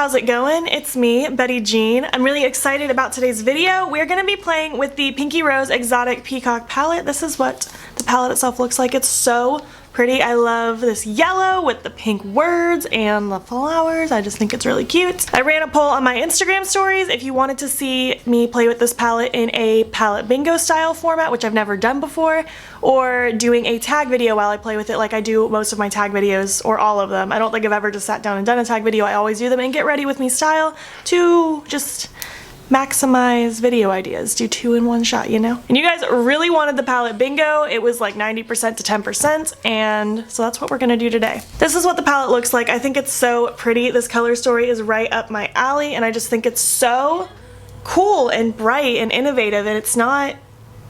how's it going? It's me, Betty Jean. I'm really excited about today's video. We're going to be playing with the Pinky Rose Exotic Peacock palette. This is what the palette itself looks like. It's so pretty. I love this yellow with the pink words and the flowers. I just think it's really cute. I ran a poll on my Instagram stories if you wanted to see me play with this palette in a palette bingo style format, which I've never done before, or doing a tag video while I play with it like I do most of my tag videos, or all of them. I don't think I've ever just sat down and done a tag video. I always do them in get ready with me style to just maximize video ideas, do two in one shot, you know? And you guys really wanted the palette bingo. It was like 90% to 10%, and so that's what we're gonna do today. This is what the palette looks like. I think it's so pretty. This color story is right up my alley, and I just think it's so cool and bright and innovative, and it's not,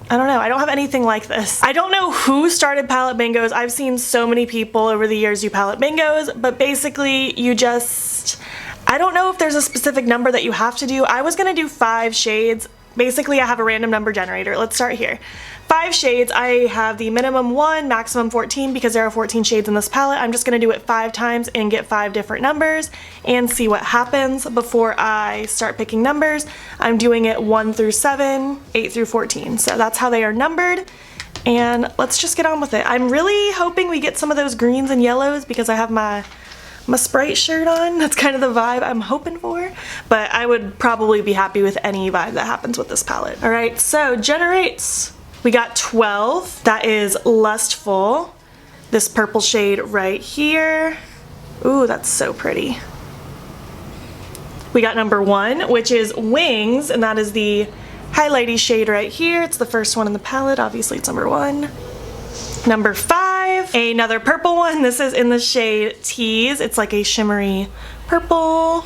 I don't know, I don't have anything like this. I don't know who started palette bingos. I've seen so many people over the years do palette bingos, but basically you just, I don't know if there's a specific number that you have to do. I was gonna do 5 shades. Basically, I have a random number generator. Let's start here. 5 shades. I have the minimum 1, maximum 14 because there are 14 shades in this palette. I'm just gonna do it 5 times and get 5 different numbers and see what happens before I start picking numbers. I'm doing it 1 through 7, 8 through 14. So that's how they are numbered. And let's just get on with it. I'm really hoping we get some of those greens and yellows because I have my Sprite shirt on. That's kind of the vibe I'm hoping for, but I would probably be happy with any vibe that happens with this palette. All right, so generates. We got 12. That is Lustful. This purple shade right here. Ooh, that's so pretty. We got number 1, which is Wings, and that is the highlighty shade right here. It's the first one in the palette. Obviously, it's number 1. Number 5, another purple one. This is in the shade Tease. It's like a shimmery purple.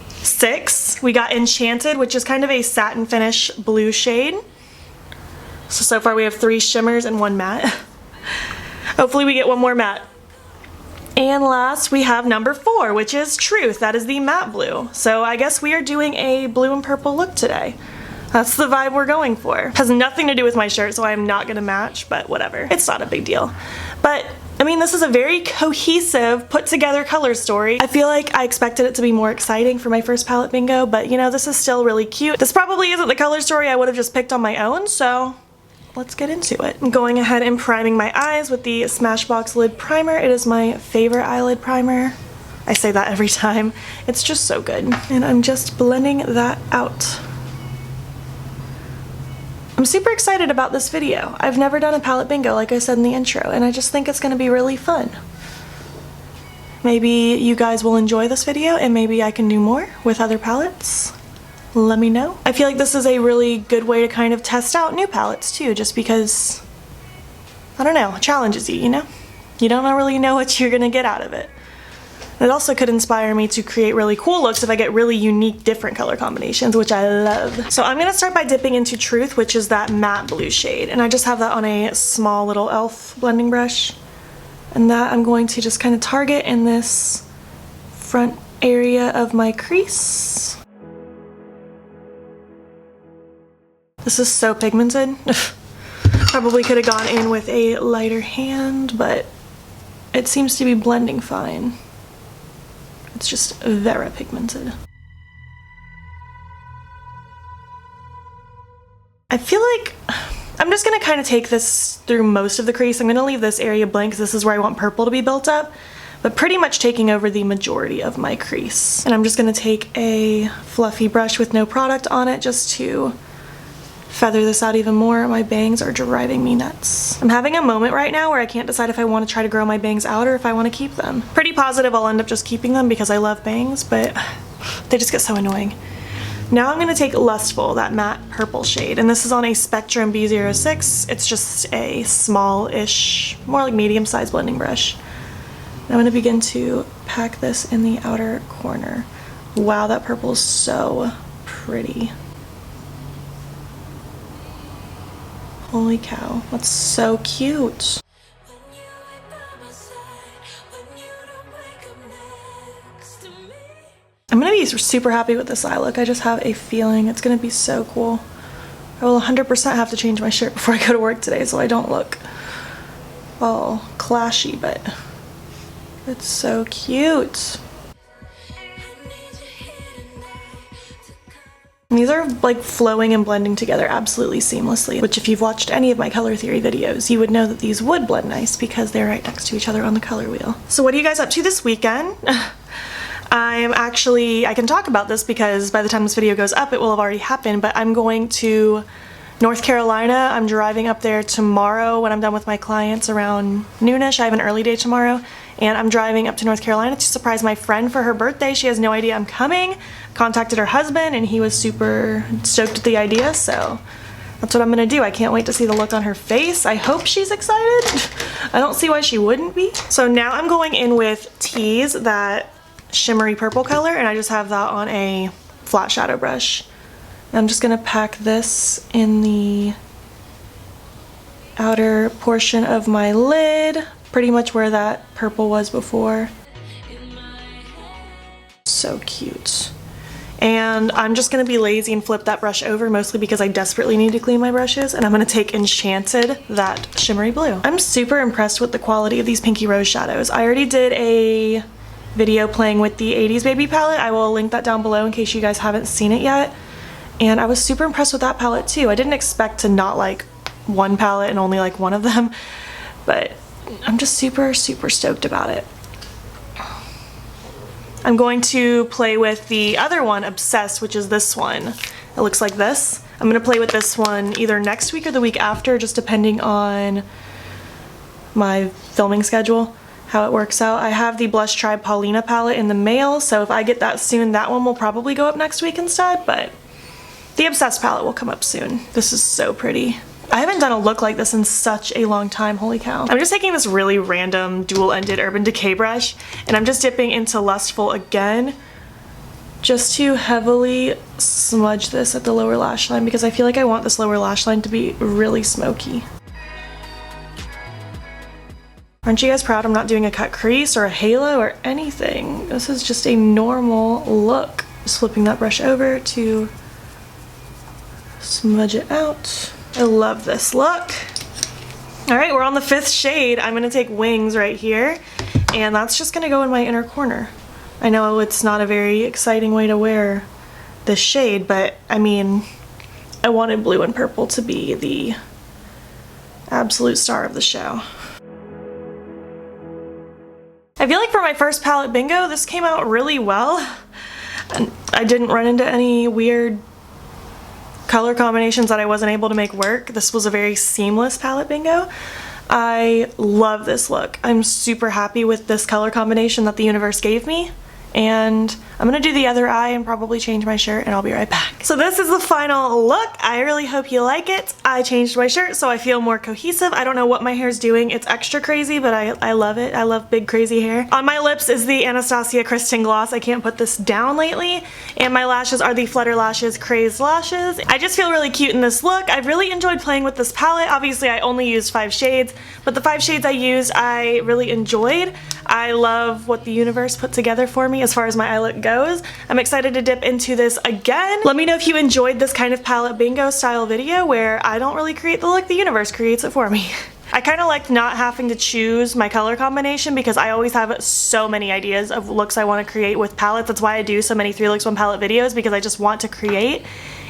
6, we got Enchanted, which is kind of a satin finish blue shade. So far we have 3 shimmers and 1 matte. Hopefully we get 1 more matte. And last we have number 4, which is Truth. That is the matte blue. So I guess we are doing a blue and purple look today. That's the vibe we're going for. Has nothing to do with my shirt, so I'm not gonna match, but whatever. It's not a big deal. But, I mean, this is a very cohesive, put together color story. I feel like I expected it to be more exciting for my first palette bingo, but you know, this is still really cute. This probably isn't the color story I would have just picked on my own, so let's get into it. I'm going ahead and priming my eyes with the Smashbox Lid Primer. It is my favorite eyelid primer. I say that every time. It's just so good. And I'm just blending that out. I'm super excited about this video. I've never done a palette bingo like I said in the intro, and I just think it's gonna be really fun. Maybe you guys will enjoy this video and maybe I can do more with other palettes. Let me know. I feel like this is a really good way to kind of test out new palettes too, just because, I don't know, it challenges you, you know? You don't really know what you're gonna get out of it. It also could inspire me to create really cool looks if I get really unique different color combinations, which I love. So I'm gonna start by dipping into Truth, which is that matte blue shade. And I just have that on a small little e.l.f. blending brush. And that I'm going to just kind of target in this front area of my crease. This is so pigmented. Probably could have gone in with a lighter hand, but it seems to be blending fine. It's just very pigmented. I feel like I'm just gonna kind of take this through most of the crease. I'm gonna leave this area blank because this is where I want purple to be built up, but pretty much taking over the majority of my crease. And I'm just gonna take a fluffy brush with no product on it just to feather this out even more. My bangs are driving me nuts. I'm having a moment right now where I can't decide if I want to try to grow my bangs out or if I want to keep them. Pretty positive I'll end up just keeping them because I love bangs, but they just get so annoying. Now I'm going to take Lustful, that matte purple shade, and this is on a Spectrum B06. It's just a small-ish, more like medium-sized blending brush. I'm going to begin to pack this in the outer corner. Wow, that purple is so pretty. Holy cow, that's so cute. I'm gonna be super happy with this eye look. I just have a feeling it's gonna be so cool. I will 100% have to change my shirt before I go to work today so I don't look all clashy, but it's so cute. And these are like flowing and blending together absolutely seamlessly, which if you've watched any of my color theory videos, you would know that these would blend nice because they're right next to each other on the color wheel. So what are you guys up to this weekend? I can talk about this because by the time this video goes up, it will have already happened, but I'm going to North Carolina. I'm driving up there tomorrow when I'm done with my clients around noonish. I have an early day tomorrow, and I'm driving up to North Carolina to surprise my friend for her birthday. She has no idea I'm coming. Contacted her husband, and he was super stoked at the idea, so that's what I'm gonna do. I can't wait to see the look on her face. I hope she's excited. I don't see why she wouldn't be. So now I'm going in with Tease, that shimmery purple color, and I just have that on a flat shadow brush. I'm just gonna pack this in the outer portion of my lid, pretty much where that purple was before. So cute. And I'm just gonna be lazy and flip that brush over, mostly because I desperately need to clean my brushes, and I'm gonna take Enchanted, that shimmery blue. I'm super impressed with the quality of these Pinky Rose shadows. I already did a video playing with the 80s Baby palette. I will link that down below in case you guys haven't seen it yet. And I was super impressed with that palette too. I didn't expect to not like one palette and only like one of them, but I'm just super stoked about it. I'm going to play with the other one, Obsessed, which is this one. It looks like this. I'm gonna play with this one either next week or the week after, just depending on my filming schedule, how it works out. I have the Blush Tribe Paulina palette in the mail, so if I get that soon, that one will probably go up next week instead, but the Obsessed palette will come up soon. This is so pretty. I haven't done a look like this in such a long time, holy cow. I'm just taking this really random dual-ended Urban Decay brush, and I'm just dipping into Lustful again, just to heavily smudge this at the lower lash line, because I feel like I want this lower lash line to be really smoky. Aren't you guys proud I'm not doing a cut crease or a halo or anything? This is just a normal look. Just flipping that brush over to smudge it out. I love this look. All right, we're on the 5th shade. I'm gonna take Wings right here, and that's just gonna go in my inner corner. I know it's not a very exciting way to wear this shade, but I mean, I wanted blue and purple to be the absolute star of the show. I feel like for my first palette bingo, this came out really well. And I didn't run into any weird color combinations that I wasn't able to make work. This was a very seamless palette bingo. I love this look. I'm super happy with this color combination that the universe gave me. And I'm gonna do the other eye and probably change my shirt, and I'll be right back. So this is the final look. I really hope you like it. I changed my shirt so I feel more cohesive. I don't know what my hair's doing. It's extra crazy, but I love it. I love big crazy hair. On my lips is the Anastasia Kristen gloss. I can't put this down lately. And my lashes are the Flutter Lashes Crazed lashes. I just feel really cute in this look. I've really enjoyed playing with this palette. Obviously I only used 5 shades, but the 5 shades I used I really enjoyed. I love what the universe put together for me as far as my eye look goes. I'm excited to dip into this again. Let me know if you enjoyed this kind of palette bingo style video where I don't really create the look, the universe creates it for me. I kind of like not having to choose my color combination because I always have so many ideas of looks I want to create with palettes. That's why I do so many 3 looks 1 palette videos, because I just want to create.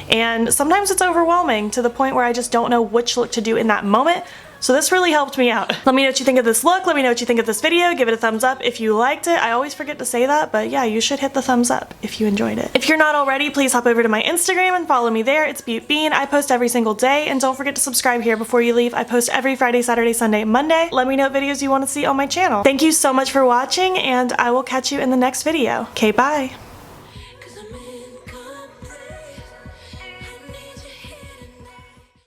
And sometimes it's overwhelming to the point where I just don't know which look to do in that moment. So this really helped me out. Let me know what you think of this look. Let me know what you think of this video. Give it a thumbs up if you liked it. I always forget to say that, but yeah, you should hit the thumbs up if you enjoyed it. If you're not already, please hop over to my Instagram and follow me there. It's beautbean. I post every single day, and don't forget to subscribe here before you leave. I post every Friday, Saturday, Sunday, Monday. Let me know what videos you want to see on my channel. Thank you so much for watching, and I will catch you in the next video. Okay, bye.